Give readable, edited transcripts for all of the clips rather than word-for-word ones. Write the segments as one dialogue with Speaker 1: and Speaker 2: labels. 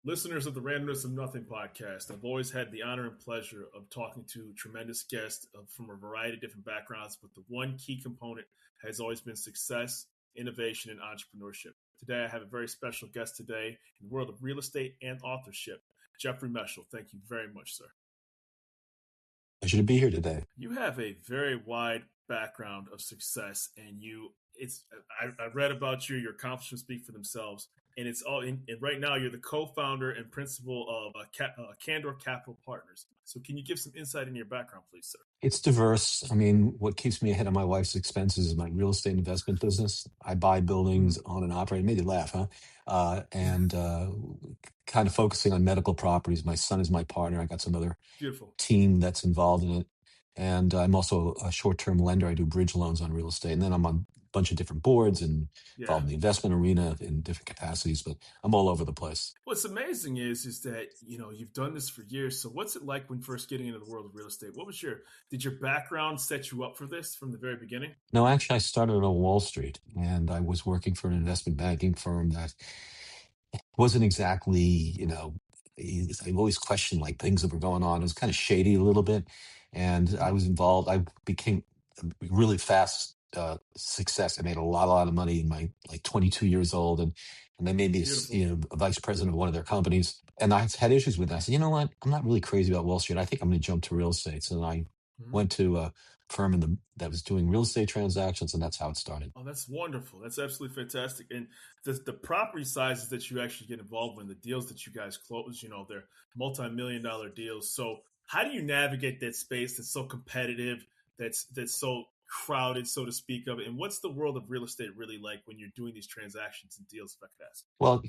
Speaker 1: Listeners of the Randomness of Nothing podcast, I've always had the honor and pleasure of talking to tremendous guests from a variety of different backgrounds, but the one key component has always been success, innovation, and entrepreneurship. Today, I have a very special guest today in the world of real estate and authorship, Jeffrey Meshel. Thank you very much, sir.
Speaker 2: Pleasure to be here today.
Speaker 1: You have a very wide background of success, and I read about you. Your accomplishments speak for themselves. And it's all in. And right now, you're the co-founder and principal of Candor Capital Partners. So, can you give some insight into your background, please, sir?
Speaker 2: It's diverse. I mean, what keeps me ahead of my wife's expenses is my real estate investment business. I buy buildings, own and operate. It made you laugh, huh? And kind of focusing on medical properties. My son is my partner. I got some other
Speaker 1: Beautiful
Speaker 2: team that's involved in it. And I'm also a short-term lender. I do bridge loans on real estate. And then I'm on a bunch of different boards and involved in the investment arena in different capacities, but I'm all over the place.
Speaker 1: What's amazing is that, you've done this for years. So what's it like when first getting into the world of real estate? Did your background set you up for this from the very beginning?
Speaker 2: No, actually, I started on Wall Street, and I was working for an investment banking firm that wasn't exactly, I always questioned like things that were going on. It was kind of shady a little bit. And I was involved. I became a really fast success. I made a lot of money in my 22 years old. And they made me, a vice president of one of their companies. And I had issues with that. I said, you know what? I'm not really crazy about Wall Street. I think I'm going to jump to real estate. So I went to a firm that was doing real estate transactions, and that's how it started.
Speaker 1: Oh, that's wonderful. That's absolutely fantastic. And the property sizes that you actually get involved in, the deals that you guys close, they're multi-million-dollar deals. So how do you navigate that space that's so competitive, that's so crowded, so to speak of it? And what's the world of real estate really like when you're doing these transactions and deals, if I could ask?
Speaker 2: Well,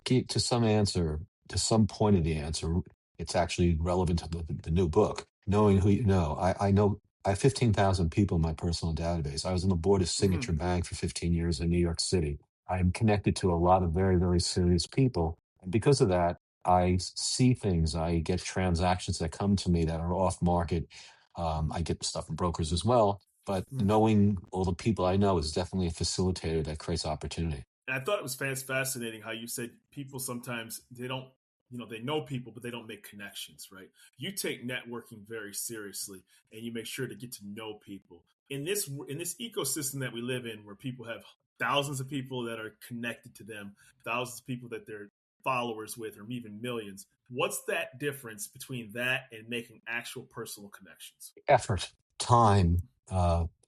Speaker 2: to some point of the answer, it's actually relevant to the new book, Knowing Who You Know. I know I have 15,000 people in my personal database. I was on the board of Signature Bank for 15 years in New York City. I am connected to a lot of very, very serious people. And because of that, I see things. I get transactions that come to me that are off market. I get stuff from brokers as well. But knowing all the people I know is definitely a facilitator that creates opportunity.
Speaker 1: And I thought it was fascinating how you said people sometimes they don't, they know people, but they don't make connections, right? You take networking very seriously, and you make sure to get to know people. In this ecosystem that we live in, where people have thousands of people that are connected to them, thousands of people that they're followers with, or even millions. What's that difference between that and making actual personal connections?
Speaker 2: Effort, time,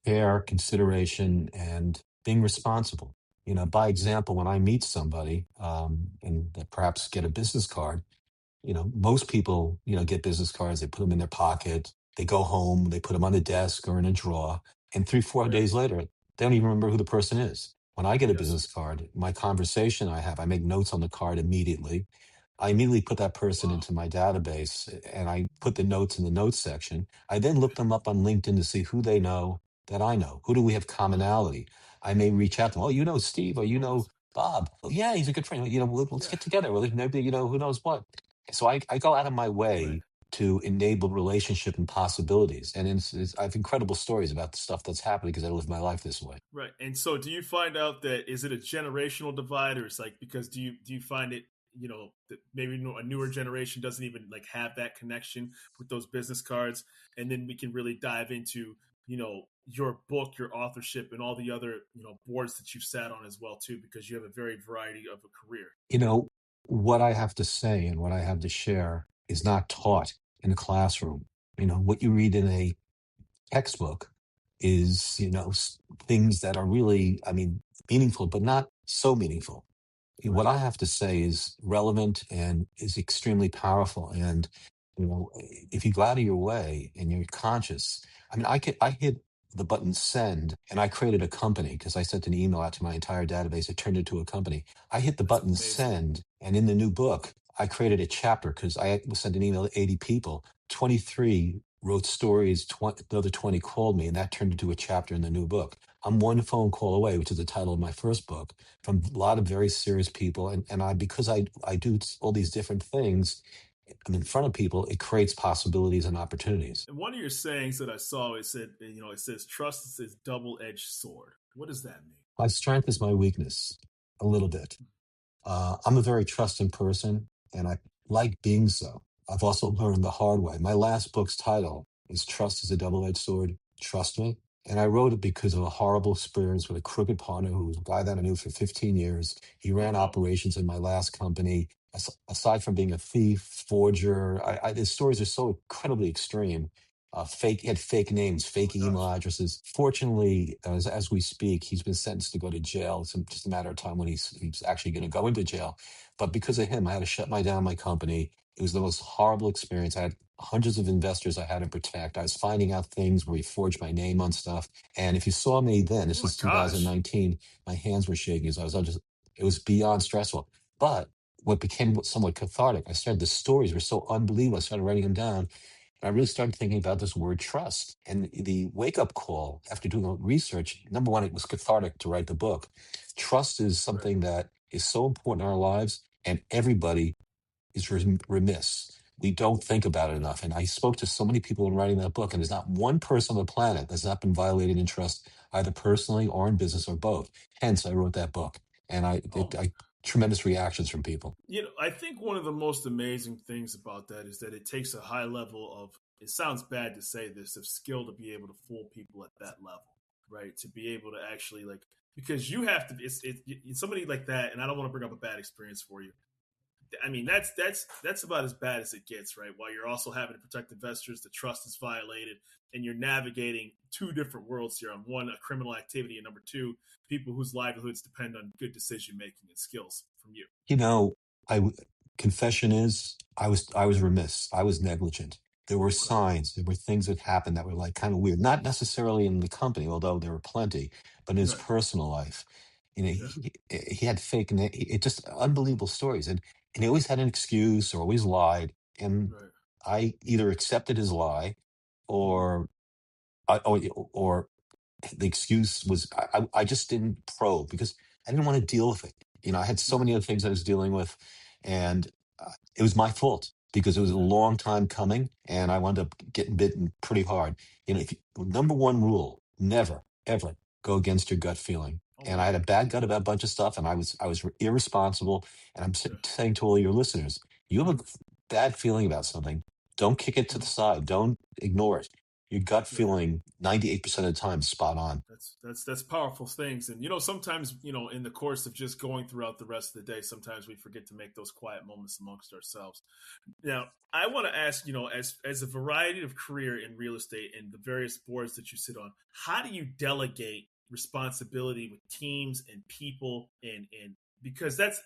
Speaker 2: care, consideration, and being responsible. By example, when I meet somebody and perhaps get a business card, most people, get business cards, they put them in their pocket, they go home, they put them on the desk or in a drawer, and 3-4 days later, they don't even remember who the person is. When I get a business card, my conversation I make notes on the card immediately. I immediately put that person into my database, and I put the notes in the notes section. I then look them up on LinkedIn to see who they know that I know. Who do we have commonality? I may reach out to them. Oh, you know Steve, or you know Bob. Oh, yeah, he's a good friend. Let's get together. Well, maybe, who knows what. So I go out of my way to enable relationship and possibilities. And I have incredible stories about the stuff that's happening because I live my life this way.
Speaker 1: Right. And so do you find out that, is it a generational divide, or it's like, because do you find it, that maybe a newer generation doesn't even have that connection with those business cards? And then we can really dive into, your book, your authorship, and all the other, boards that you've sat on as well, too, because you have a very variety of a career.
Speaker 2: What I have to say and what I have to share is not taught in a classroom. What you read in a textbook is, things that are really, meaningful, but not so meaningful. What I have to say is relevant and is extremely powerful. And, if you go out of your way and you're conscious, I hit the button send, and I created a company because I sent an email out to my entire database. It turned into a company. I hit the button send, and in the new book, I created a chapter because I sent an email to 80 people. 23 wrote stories, another 20 called me, and that turned into a chapter in the new book. I'm one phone call away, which is the title of my first book, from a lot of very serious people. And because I do all these different things, I'm in front of people, it creates possibilities and opportunities.
Speaker 1: And one of your sayings that I saw, it says, trust is this double-edged sword. What does that mean?
Speaker 2: My strength is my weakness, a little bit. I'm a very trusting person, and like being so. I've also learned the hard way. My last book's title is Trust is a Double-Edged Sword. Trust me. And I wrote it because of a horrible experience with a crooked partner who was a guy that I knew for 15 years. He
Speaker 1: Oh
Speaker 2: ran
Speaker 1: no.
Speaker 2: operations in my last company. Aside from being a thief, forger, his stories are so incredibly extreme. He had fake names,
Speaker 1: Oh
Speaker 2: fake
Speaker 1: my
Speaker 2: email
Speaker 1: gosh.
Speaker 2: addresses. Fortunately, as we speak, he's been sentenced to go to jail. It's just a matter of time when he's actually going to go into jail. But because of him, I had to shut down my company. It was the most horrible experience. I had hundreds of investors I had to protect. I was finding out things where he forged my name on stuff. And if you saw me then,
Speaker 1: Oh
Speaker 2: this
Speaker 1: my
Speaker 2: is
Speaker 1: gosh.
Speaker 2: 2019, my hands were shaking. So I was just, it was beyond stressful. But what became somewhat cathartic, the stories were so unbelievable. I started writing them down. And I really started thinking about this word trust. And the wake up call after doing research, number one, it was cathartic to write the book. Trust is
Speaker 1: Right.
Speaker 2: something that is so important in our lives, and everybody is remiss. We don't think about it enough. And I spoke to so many people in writing that book, and there's not one person on the planet that's not been violated in trust, either personally or in business or both. Hence, I wrote that book. And
Speaker 1: Oh,
Speaker 2: tremendous reactions from people.
Speaker 1: I think one of the most amazing things about that is that it takes a high level of, it sounds bad to say this, of skill to be able to fool people at that level, right? To be able to actually because you have to, it's somebody like that, and I don't want to bring up a bad experience for you. I mean, that's about as bad as it gets, right? While you're also having to protect investors, the trust is violated, and you're navigating two different worlds here. On one, a criminal activity, and number two, people whose livelihoods depend on good decision making and skills from you.
Speaker 2: You know, I confession is I was remiss. I was negligent. There were
Speaker 1: Okay,
Speaker 2: signs, there were things that happened that were like kind of weird. Not necessarily in the company, although there were plenty, but in his
Speaker 1: right,
Speaker 2: personal life. You know,
Speaker 1: yeah,
Speaker 2: he had fake, it just unbelievable stories, and he always had an excuse or always lied. And
Speaker 1: right,
Speaker 2: I either accepted his lie,
Speaker 1: mm-hmm.
Speaker 2: or or the excuse was I just didn't probe because I didn't want to deal with it. I had so
Speaker 1: Yeah,
Speaker 2: many other things I was dealing with, and it was my fault because it was a
Speaker 1: yeah.
Speaker 2: long time coming, and I wound up getting bitten pretty hard. Number one rule: never ever go against your gut feeling.
Speaker 1: Oh
Speaker 2: And I had
Speaker 1: wow,
Speaker 2: a bad gut about a bunch of stuff, and I was irresponsible. And I'm
Speaker 1: yeah,
Speaker 2: saying to all your listeners, you have
Speaker 1: mm-hmm.
Speaker 2: a bad feeling about something, don't kick it to the
Speaker 1: Mm-hmm.
Speaker 2: side. Don't ignore it. Your gut
Speaker 1: Yeah.
Speaker 2: feeling, 98% of the time, is spot on.
Speaker 1: That's powerful things, and sometimes in the course of just going throughout the rest of the day, sometimes we forget to make those quiet moments amongst ourselves. Now, I want to ask, as a variety of career in real estate and the various boards that you sit on, how do you delegate responsibility with teams and people, and because that's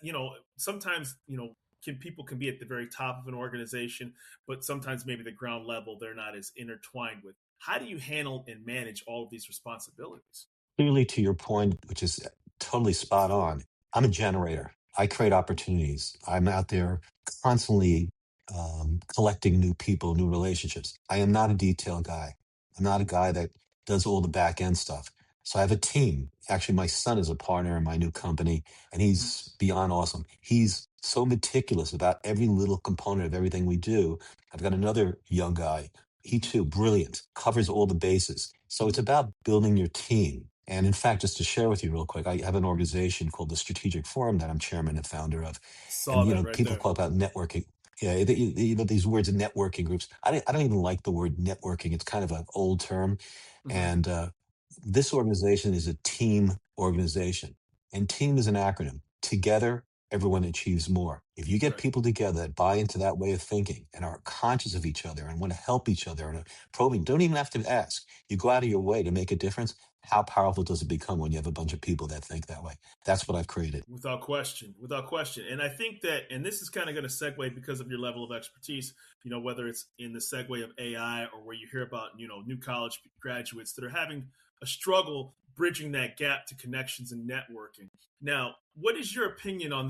Speaker 1: sometimes people can be at the very top of an organization, but sometimes maybe the ground level they're not as intertwined with. How do you handle and manage all of these responsibilities?
Speaker 2: Clearly, to your point, which is totally spot on, I'm a generator. I create opportunities. I'm out there constantly collecting new people, new relationships. I am not a detail guy. I'm not a guy that does all the back end stuff. So I have a team. Actually, my son is a partner in my new company, and
Speaker 1: Mm-hmm.
Speaker 2: he's beyond awesome. He's so meticulous about every little component of everything we do. I've got another young guy. He too, brilliant, covers all the bases. So it's
Speaker 1: Mm-hmm.
Speaker 2: about building your team. And in fact, just to share with you real quick, I have an organization called the Strategic Forum that I'm chairman and founder of.
Speaker 1: Saw
Speaker 2: And
Speaker 1: that right
Speaker 2: people
Speaker 1: there.
Speaker 2: talk about networking. Yeah, these words of networking groups. I don't even like the word networking. It's kind of an old term.
Speaker 1: Mm-hmm.
Speaker 2: And this organization is a team organization, and team is an acronym. Together, everyone achieves more. If you get
Speaker 1: Right.
Speaker 2: people together that buy into that way of thinking and are conscious of each other and want to help each other and are probing, don't even have to ask. You go out of your way to make a difference. How powerful does it become when you have a bunch of people that think that way? That's what I've created.
Speaker 1: Without question, without question. And I think that, and this is kind of going to segue because of your level of expertise, whether it's in the segue of AI or where you hear about, new college graduates that are having a struggle bridging that gap to connections and networking. Now, what is your opinion on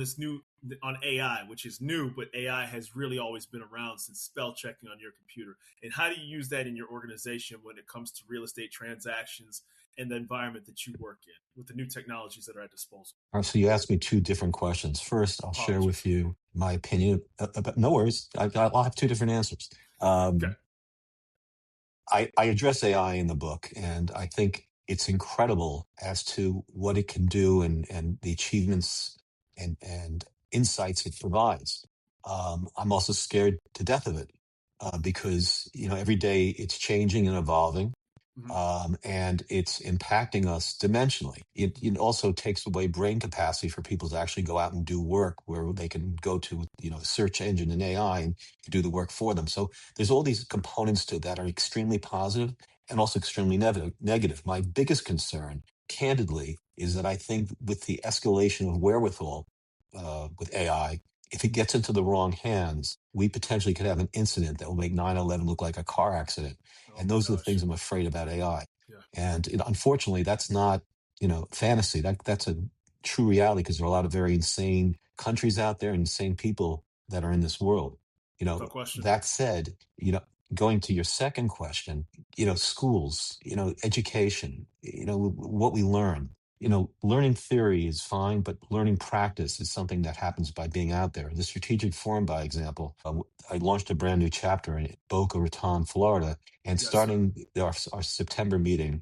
Speaker 1: on AI, which is new, but AI has really always been around since spell checking on your computer? And how do you use that in your organization when it comes to real estate transactions and the environment that you work in with the new technologies that are at disposal?
Speaker 2: All right, so you asked me two different questions. First, I'll share with
Speaker 1: Apologies.
Speaker 2: you my opinion about, no worries. I'll have two different answers.
Speaker 1: Okay.
Speaker 2: Um, I address AI in the book, and I think it's incredible as to what it can do and the achievements and insights it provides. I'm also scared to death of it because every day it's changing and evolving,
Speaker 1: Hmm.
Speaker 2: and it's impacting us dimensionally. It also takes away brain capacity for people to actually go out and do work where they can go to a search engine and AI and do the work for them. So there's all these components to that are extremely positive and also extremely negative. My biggest concern, candidly, is that I think with the escalation of wherewithal with AI, if it gets into the wrong hands, we potentially could have an incident that will make 9/11 look like a car accident.
Speaker 1: Oh
Speaker 2: And
Speaker 1: my
Speaker 2: those are the things
Speaker 1: gosh.
Speaker 2: I'm afraid about AI.
Speaker 1: Yeah.
Speaker 2: And unfortunately, that's not fantasy. That's a true reality because there are a lot of very insane countries out there, insane people that are in this world.
Speaker 1: Without question.
Speaker 2: That said, going to your second question, schools, education, what we learn. Learning theory is fine, but learning practice is something that happens by being out there. The strategic forum, by example, I launched a brand new chapter in Boca Raton, Florida, and
Speaker 1: Yes, sir.
Speaker 2: starting our September meeting,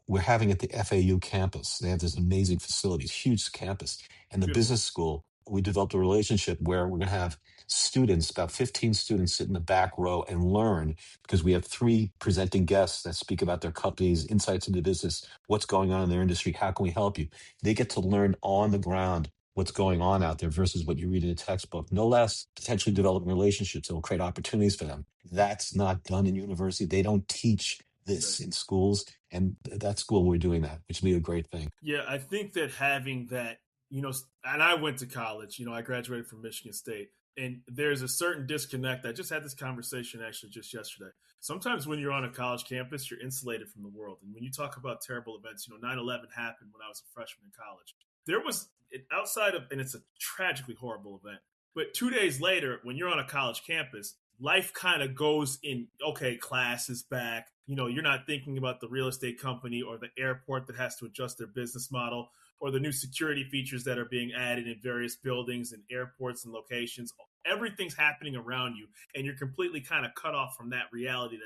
Speaker 2: we're having at the FAU campus. They have this amazing facilities, huge campus. And the
Speaker 1: Beautiful.
Speaker 2: business school, we developed a relationship where we're going to have students, about 15 students, sit in the back row and learn because we have three presenting guests that speak about their companies, insights into business, what's going on in their industry, how can we help you? They get to learn on the ground what's going on out there versus what you read in a textbook. No less, potentially developing relationships that will create opportunities for them. That's not done in university. They don't teach
Speaker 1: Right.
Speaker 2: this in schools, and that school we're doing that, which would be a great thing.
Speaker 1: Yeah, I think that having that, and I went to college, I graduated from Michigan State, and there's a certain disconnect. I just had this conversation actually just yesterday. Sometimes when you're on a college campus, you're insulated from the world. And when you talk about terrible events, 9/11 happened when I was a freshman in college. There was, outside of, and it's a tragically horrible event, but 2 days later, when you're on a college campus, life kind of goes in, okay, class is back. You're not thinking about the real estate company or the airport that has to adjust their business model or the new security features that are being added in various buildings and airports and locations. Everything's happening around you, and you're completely kind of cut off from that reality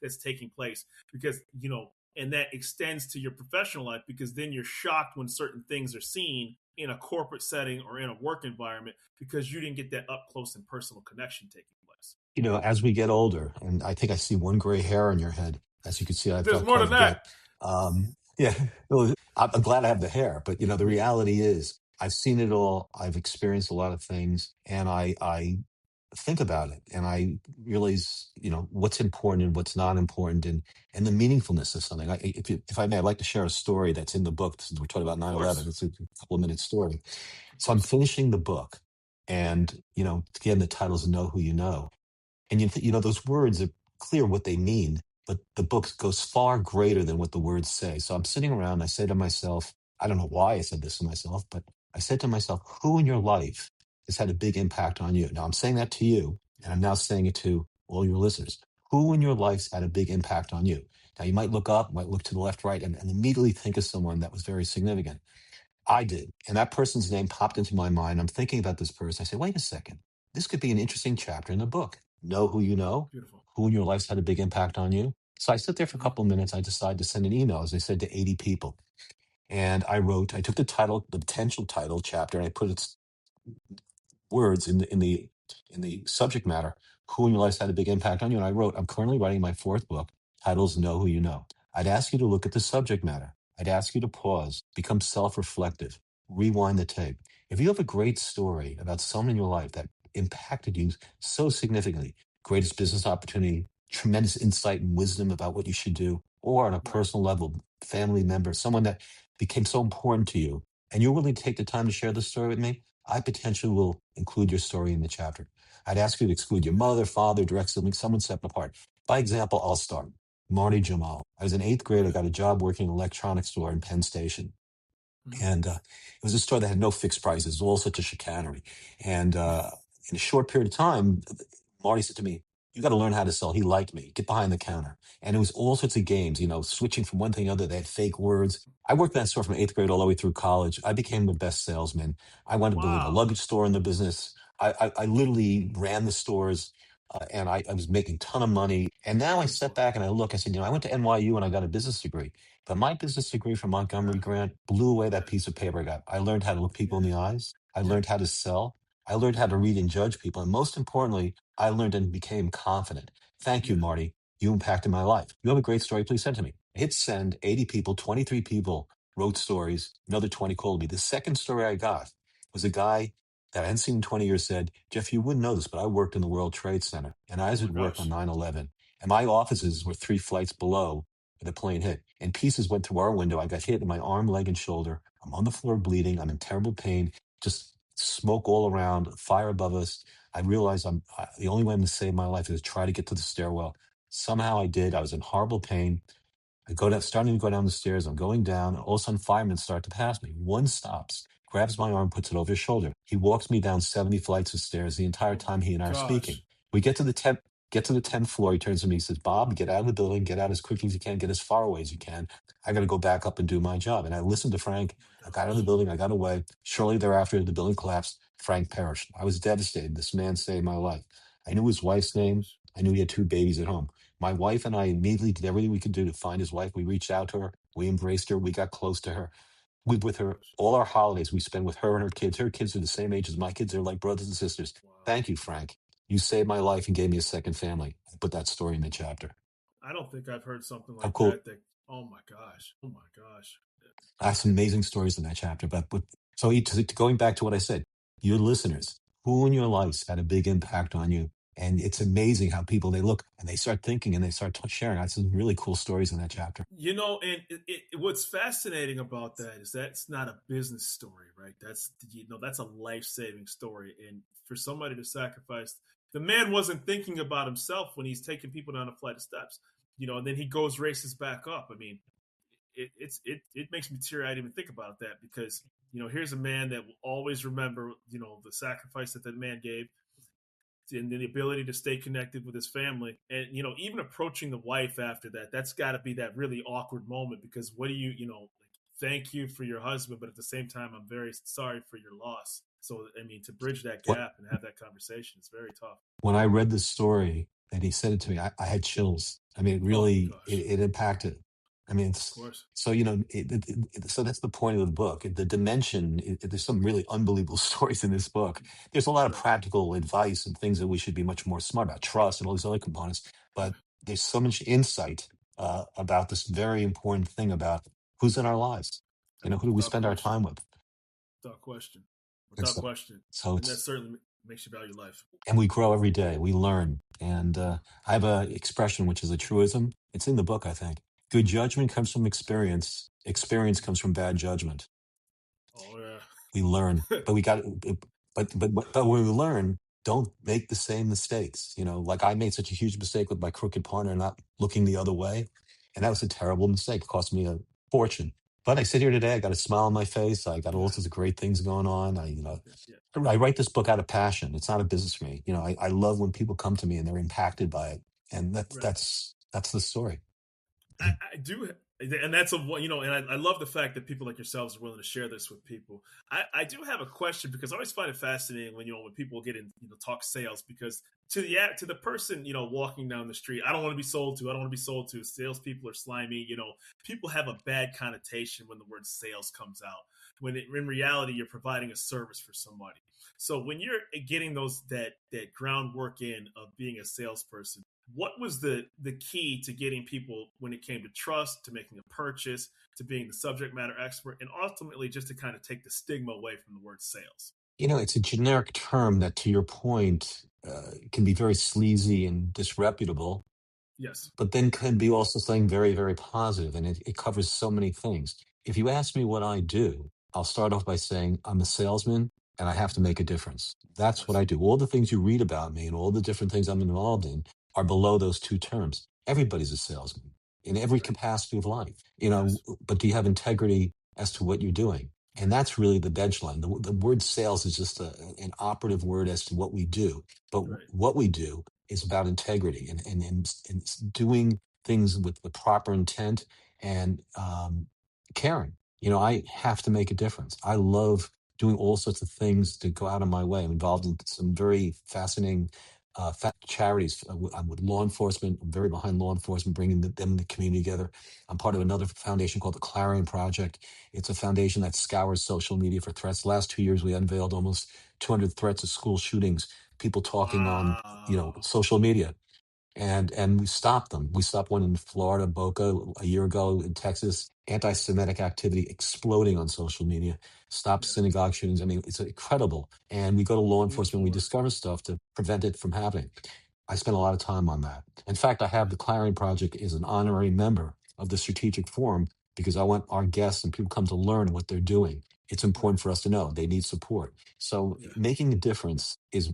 Speaker 1: that's taking place because, and that extends to your professional life because then you're shocked when certain things are seen in a corporate setting or in a work environment because you didn't get that up close and personal connection taking place.
Speaker 2: As we get older, and I think I see one gray hair on your head. As you can see, I've
Speaker 1: There's
Speaker 2: got
Speaker 1: more
Speaker 2: quite
Speaker 1: than
Speaker 2: a bit.
Speaker 1: that.
Speaker 2: Yeah, well, I'm glad I have the hair, but the
Speaker 1: Yeah.
Speaker 2: reality is I've seen it all. I've experienced a lot of things, and I think about it, and I realize what's important and what's not important, and the meaningfulness of something. If I may, I'd like to share a story that's in the book. Since we're talking about
Speaker 1: Of
Speaker 2: 9/11,
Speaker 1: course.
Speaker 2: it's a couple of minutes story.
Speaker 1: Of
Speaker 2: So I'm
Speaker 1: course.
Speaker 2: finishing the book, and again, the title is "Know Who You Know." And those words are clear what they mean, but the book goes far greater than what the words say. So I'm sitting around, I say to myself, I don't know why I said this to myself, but I said to myself, who in your life has had a big impact on you? Now I'm saying that to you, and
Speaker 1: Yeah.
Speaker 2: I'm now saying it to all your listeners. Who in your life's had a big impact on you? Now you might look up, might look to the left, right, and immediately think of someone that was very significant. I did. And that person's name popped into my mind. I'm thinking about this person. I say, wait a second. This could be an interesting chapter in the book. Know who you know,
Speaker 1: Beautiful.
Speaker 2: who in your life's had a big impact on you. So I sit there for a
Speaker 1: Hmm.
Speaker 2: couple of minutes. I decide to send an email, as I said, to 80 people. And I took the title, the potential title chapter, and I put its words in the subject matter. Who in your life's had a big impact on you? And I wrote, I'm currently writing my fourth book. Titles Know Who You Know. I'd ask you to look at the subject matter. I'd ask you to pause, become self-reflective, rewind the tape. If you have a great story about someone in your life that impacted you so significantly, greatest business opportunity, tremendous insight and wisdom about what you should do, or on a
Speaker 1: Right.
Speaker 2: personal level, family member, someone that became so important to you, and you're willing to take the time to share the story with me, I potentially will include your story in the chapter. I'd ask you to exclude your mother, father, direct sibling, someone separate apart. By example, I'll start. Marty Jamal. I was in eighth grade.
Speaker 1: Love
Speaker 2: I
Speaker 1: that.
Speaker 2: got a job working in an electronics store in Penn Station.
Speaker 1: Hmm.
Speaker 2: And it was a store that had no fixed prices. It was all such a chicanery. And in a short period of time, Marty said to me, you got to learn how to sell. He liked me. Get behind the counter. And it was all sorts of games, switching from one thing to another. They had fake words. I worked in that store from eighth grade all the way through college. I became the best salesman. I wound up building a
Speaker 1: Wow.
Speaker 2: luggage store in the business. I literally ran the stores. And I was making a ton of money. And now I step
Speaker 1: Beautiful.
Speaker 2: back and I look, I said, I went to NYU and I got a business degree. But my business degree from
Speaker 1: Yeah.
Speaker 2: Montgomery Grant blew away
Speaker 1: Yeah.
Speaker 2: that piece of paper I got. I learned how to look people in
Speaker 1: Yeah.
Speaker 2: the eyes. I
Speaker 1: Yeah.
Speaker 2: learned how to sell. I learned how to read and judge people. And most importantly, I learned and became confident. Thank you,
Speaker 1: Yeah.
Speaker 2: Marty. You impacted my life. You have a great story. Please send to me. Hit send. 80 people, 23 people wrote stories. Another 20 called me. The second story I got was a guy that I hadn't seen in 20 years said, Jeff, you wouldn't know this, but I worked in the World Trade Center and I
Speaker 1: Oh
Speaker 2: was
Speaker 1: my
Speaker 2: at work on
Speaker 1: gosh.
Speaker 2: 9/11. And my offices were 3 flights below where the plane hit. And pieces went through our window. I got hit in my arm, leg, and shoulder. I'm on the floor bleeding. I'm in terrible pain. Just smoke all around, fire above us. I realized the only way I'm going to save my life is to try to get to the stairwell. Somehow I did. I was in horrible pain. I go down, starting to go down the stairs. I'm going down. All of a sudden, firemen start to pass me. One stops, grabs my arm, puts it over his shoulder. He walks me down 70 flights of stairs the entire
Speaker 1: Oh my
Speaker 2: time he and I are speaking.
Speaker 1: gosh.
Speaker 2: We get to the 10th floor. He turns to me. He says, Bob, get out of the building. Get out as quickly as you can. Get as far away as you can. I got to go back up and do my job. And I listened to Frank.
Speaker 1: Oh
Speaker 2: I
Speaker 1: my
Speaker 2: got out of the
Speaker 1: gosh.
Speaker 2: building. I got away. Shortly thereafter, the building collapsed. Frank perished. I was devastated. This man saved my life. I knew his
Speaker 1: Oh
Speaker 2: wife's
Speaker 1: my
Speaker 2: name.
Speaker 1: gosh.
Speaker 2: I knew he had 2 babies at home. My wife and I immediately did everything we could do to find his wife. We reached out to her. We embraced her. We got close to her. We with
Speaker 1: Oh my
Speaker 2: her
Speaker 1: gosh.
Speaker 2: all our holidays we spend with her and her kids. Her kids are the same age as my kids. They're like brothers and sisters.
Speaker 1: Wow.
Speaker 2: Thank you, Frank. You saved my life and gave me a second family. I put that story in the chapter.
Speaker 1: I don't think I've heard something
Speaker 2: How
Speaker 1: like
Speaker 2: cool.
Speaker 1: that. Oh my gosh. Oh my gosh.
Speaker 2: I have some amazing stories in that chapter. But so going back to what I said, your listeners, who in your lives had a big impact on you? And it's amazing how people they look and they start thinking and they start sharing. I have some really cool stories in that chapter.
Speaker 1: And what's fascinating about that is that's not a business story, right? That's a life saving story. And for somebody to sacrifice, the man wasn't thinking about himself when he's taking people down a flight of steps, and then he goes races back up. I mean, it makes me teary eyed even think about that because here's a man that will always remember the sacrifice that man gave and the ability to stay connected with his family and even approaching the wife after that's got to be that really awkward moment because what do like, thank you for your husband but at the same time I'm very sorry for your loss. So I mean to bridge that
Speaker 2: What
Speaker 1: gap and have that conversation is very tough.
Speaker 2: when I read the story and he said it to me, I had chills. I mean, it
Speaker 1: Oh my
Speaker 2: really
Speaker 1: gosh.
Speaker 2: it impacted. I mean,
Speaker 1: Of
Speaker 2: it's
Speaker 1: course.
Speaker 2: so so that's the point of the book. The dimension. There's some really unbelievable stories in this book. There's a lot of
Speaker 1: Right.
Speaker 2: practical advice and things that we should be much more smart about, trust and all these other components. But there's so much insight about this very important thing about who's in our lives. Who do we
Speaker 1: Without
Speaker 2: spend our
Speaker 1: question.
Speaker 2: time with?
Speaker 1: Without question.
Speaker 2: And
Speaker 1: Without
Speaker 2: so,
Speaker 1: question.
Speaker 2: so
Speaker 1: And that
Speaker 2: it's
Speaker 1: certainly makes you value life.
Speaker 2: and we grow every day. We learn. And I have a expression which is a truism. It's in the book, I think. Good judgment comes from experience. Experience comes from bad judgment.
Speaker 1: Oh yeah.
Speaker 2: We learn, but we got. But when we learn, don't make the same mistakes. Like I made such a huge mistake with my crooked partner not looking the other way, and that was a terrible mistake. It cost me a fortune. But I sit here today. I got a smile on my face. I got all
Speaker 1: Yeah.
Speaker 2: sorts of great things going on.
Speaker 1: Yeah. Yeah.
Speaker 2: I write this book out of passion. It's not a business for me. I love when people come to me and they're impacted by it, and
Speaker 1: Right.
Speaker 2: that's the story.
Speaker 1: I do, and that's and I love the fact that people like yourselves are willing to share this with people. I do have a question because I always find it fascinating when people get in talk sales because to the person walking down the street, I don't want to be sold to. I don't want to be sold to. Salespeople are slimy. People have a bad connotation when the word sales comes out. When in reality you're providing a service for somebody. So when you're getting that groundwork in of being a salesperson, what was the key to getting people when it came to trust, to making a purchase, to being the subject matter expert, and ultimately just to kind of take the stigma away from the word sales?
Speaker 2: It's a generic term that, to your point, can be very sleazy and disreputable,
Speaker 1: Yes.
Speaker 2: but then can be also something very, very positive, and it covers so many things. If you ask me what I do, I'll start off by saying I'm a salesman and I have to make a difference. That's what
Speaker 1: Yes.
Speaker 2: I do. All the things you read about me and all the different things I'm involved in are below those two terms. Everybody's a salesman in every
Speaker 1: Right.
Speaker 2: capacity of life,
Speaker 1: Yes.
Speaker 2: but do you have integrity as to what you're doing? And that's really the benchline. The word sales is just an operative word as to what we do. But
Speaker 1: Right.
Speaker 2: what we do is about integrity and doing things with the proper intent and caring. I have to make a difference. I love doing all sorts of things to go out of my way. I'm involved in some very fascinating charities. I'm with law enforcement. I'm very behind law enforcement, bringing them and the community together. I'm part of another foundation called the Clarion Project. It's a foundation that scours social media for threats. The last 2 years, we unveiled almost 200 threats of school shootings, people talking on,
Speaker 1: Wow.
Speaker 2: social media, and we stopped them. We stopped one in Florida, Boca, a year ago in Texas. Anti-Semitic activity exploding on social media. Stopped
Speaker 1: Yeah.
Speaker 2: synagogue shootings. I mean, it's incredible. And we go to law
Speaker 1: Beautiful
Speaker 2: enforcement. We
Speaker 1: work.
Speaker 2: discover stuff to prevent it from happening. I spent a lot of time on that. In fact, I have
Speaker 1: Yeah.
Speaker 2: the Clarion Project as an honorary member of the Strategic Forum because I want our guests and people come to learn what they're doing. It's
Speaker 1: Right.
Speaker 2: important for us to know they need support. So
Speaker 1: Yeah.
Speaker 2: making a difference is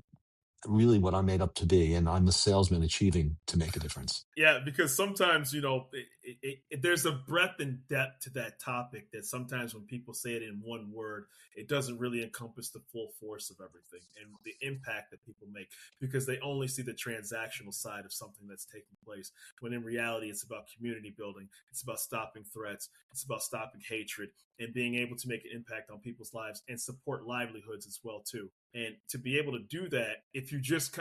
Speaker 2: really what I'm made up to be, and I'm a salesman achieving to make a difference.
Speaker 1: Yeah, because sometimes there's a breadth and depth to that topic that sometimes when people say it in one word, it doesn't really encompass the full force of everything and the impact that people make because they only see the transactional side of something that's taking place. When in reality, it's about community building, it's about stopping threats, it's about stopping hatred, and being able to make an impact on people's lives and support livelihoods as well too. And to be able to do that, if you just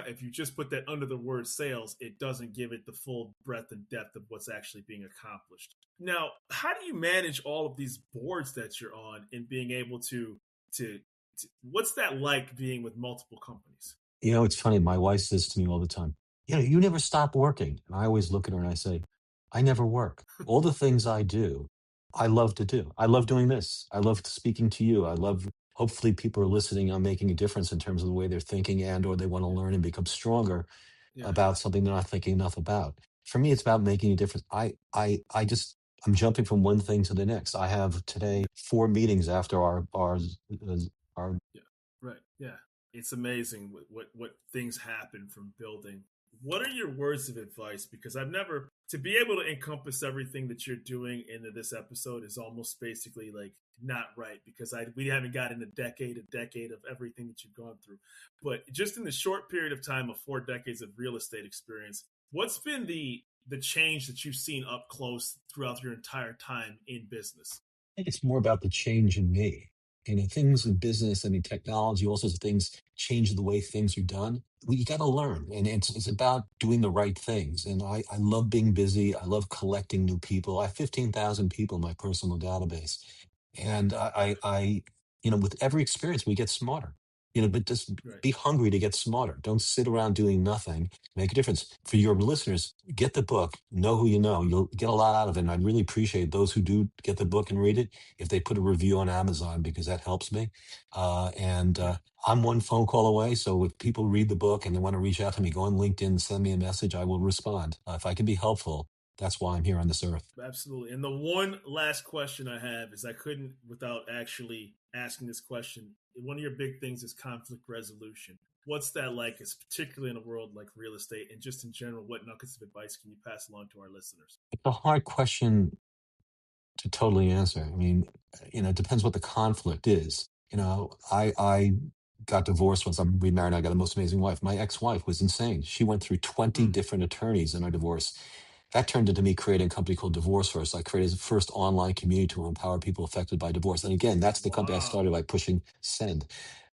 Speaker 1: put that under the word sales, it doesn't give it the full breadth and depth of what's actually being accomplished. Now, how do you manage all of these boards that you're on and being able to what's that like being with multiple companies?
Speaker 2: It's funny. My wife says to me all the time, you never stop working. And I always look at her and I say, I never work. All the things I do, I love to do. I love doing this. I love speaking to you. I love, hopefully people are listening. I'm making a difference in terms of the way they're thinking and or they want to
Speaker 1: Yeah,
Speaker 2: learn and become stronger
Speaker 1: yeah,
Speaker 2: about something they're not thinking enough about. For me, it's about making a difference. I'm jumping from one thing to the next. I have today
Speaker 1: yeah.
Speaker 2: 4 meetings after our
Speaker 1: Yeah, right. Yeah, it's amazing what things happen from building. What are your words of advice? Because I've never to be able to encompass everything that you're doing into this episode is almost basically like not right because I we haven't gotten a decade of everything that you've gone through. But just in the short period of time of 4 decades of real estate experience, what's been the change that you've seen up close throughout your entire time in business?
Speaker 2: think it's more about the change in me. Things in business, I mean, technology, all sorts of things change the way things are done. You got to learn, and it's about doing the right things. And I love being busy. I love collecting new people. I have 15,000 people in my personal database, and with every experience, we get smarter. But just
Speaker 1: Right.
Speaker 2: be hungry to get smarter. Don't sit around doing nothing. Make a difference for your listeners. Get the book. Know who you know. You'll get a lot out of it. And I'd really appreciate those who do get the book and read it if they put a review on Amazon because that helps me. And
Speaker 1: Yeah.
Speaker 2: I'm one phone call away. So if people read the book and they want to reach out to me, go on LinkedIn, send me a message. I will respond. If I can be helpful, that's why I'm here on this earth.
Speaker 1: Absolutely. And the one last question I have is I couldn't without actually asking this question. One of your big things is conflict resolution. What's that like, is particularly in a world like real estate and just in general, what nuggets of advice can you pass along to our listeners?
Speaker 2: It's a hard question to totally answer. I mean, it depends what the conflict is. I got divorced once. I'm remarried. I got the most amazing wife. My ex-wife was insane. She went through 20
Speaker 1: Hmm.
Speaker 2: different attorneys in our divorce. That turned into me creating a company called DivorceForce. I created the first online community to empower people affected by divorce. And again, that's the company I started
Speaker 1: Wow.
Speaker 2: by pushing send.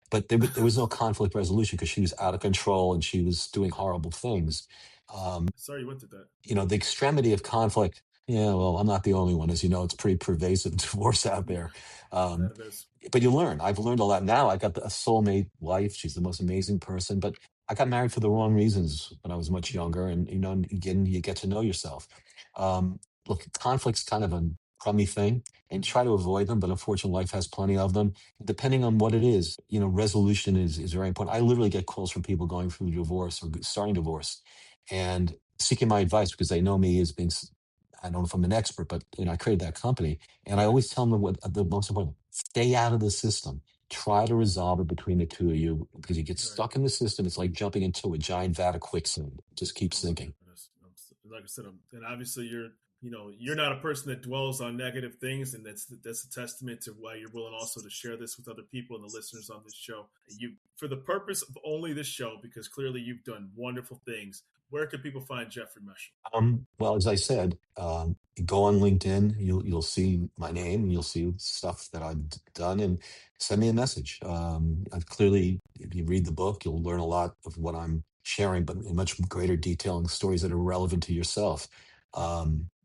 Speaker 2: But there was no conflict resolution because she was out of control and she was doing horrible things. Um,
Speaker 1: Sorry you went through that.
Speaker 2: the extremity of conflict. Yeah, well, I'm not the only one. As you know, it's pretty pervasive divorce out
Speaker 1: Yeah,
Speaker 2: there. Um,
Speaker 1: that it is.
Speaker 2: but you learn. I've learned a lot now. I got a soulmate wife. She's the most amazing person. But I got married for the wrong reasons when I was much
Speaker 1: Hmm.
Speaker 2: younger. And, again, you get to know yourself. Um, Look, conflict's kind of a crummy thing and
Speaker 1: Hmm.
Speaker 2: try to avoid them. But unfortunately, life has plenty of them. Depending on what it is, resolution is very important. I literally get calls from people going through divorce or starting divorce and seeking my advice because they know me as being, I don't know if I'm an expert, but I created that company. And I
Speaker 1: Right.
Speaker 2: always tell them what the most important, stay out of the system. Try to resolve it between the two of you because you get
Speaker 1: Right.
Speaker 2: stuck in the system. It's like jumping into a giant vat of quicksand. It just keeps
Speaker 1: Oh my
Speaker 2: sinking.
Speaker 1: goodness. Like I said, and obviously you're not a person that dwells on negative things, and that's a testament to why you're willing also to share this with other people and the listeners on this show. You, for the purpose of only this show, because clearly you've done wonderful things. Where can people find Jeffrey Meshel?
Speaker 2: Well, as I said, go on LinkedIn. You'll see my name. You'll see stuff that I've done, and send me a message. I've clearly, if you read the book, you'll learn a lot of what I'm sharing, but in much greater detail and stories that are relevant to yourself.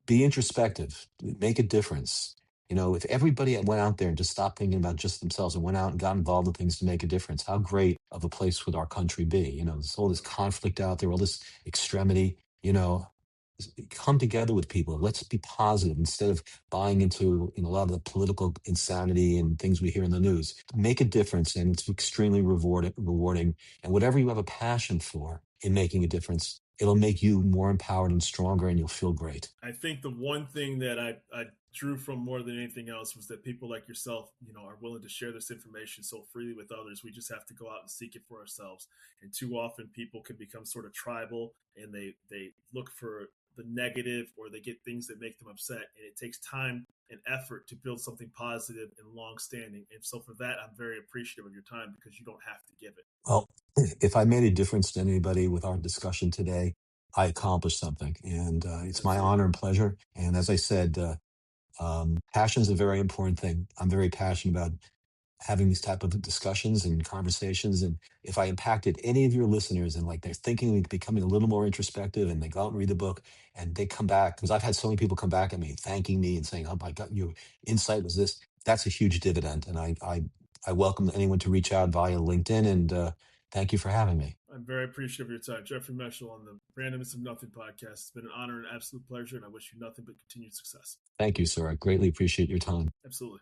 Speaker 2: Be introspective, make a difference. If everybody went out there and just stopped thinking about just themselves and went out and got involved in things to make a difference, how great of a place would our country be? There's all this conflict out there, all this extremity. Come together with people. Let's be positive instead of buying into a lot of the political insanity and things we hear in the news. Make a difference, and it's extremely rewarding. And whatever you have a passion for in making a difference, it'll make you more empowered and stronger, and you'll feel great.
Speaker 1: I think the one thing that I drew from more than anything else was that people like yourself, are willing to share this information so freely with others. We just have to go out and seek it for ourselves. And too often people can become sort of tribal, and they look for the negative, or they get things that make them upset. And it takes time and effort to build something positive and long-standing. And so for that, I'm very appreciative of your time, because you don't have to give it.
Speaker 2: Well, if I made a difference to anybody with our discussion today, I accomplished something. And it's my
Speaker 1: Absolutely.
Speaker 2: honor and pleasure. And as I said, passion is a very important thing. I'm very passionate about having these type of discussions and conversations. And if I impacted any of your listeners and like they're thinking of becoming a little more introspective, and they go out and read the book and they come back, because I've had so many people come back at me thanking me and saying, "Oh my God, your insight was this." That's a huge dividend. And I welcome anyone to reach out via LinkedIn, and thank you for having me.
Speaker 1: I'm very appreciative of your time. Jeffrey Meshel on the Randomness of Nothing podcast. It's been an honor and absolute pleasure, and I wish you nothing but continued success.
Speaker 2: Thank you, sir. I greatly appreciate your time.
Speaker 1: Absolutely.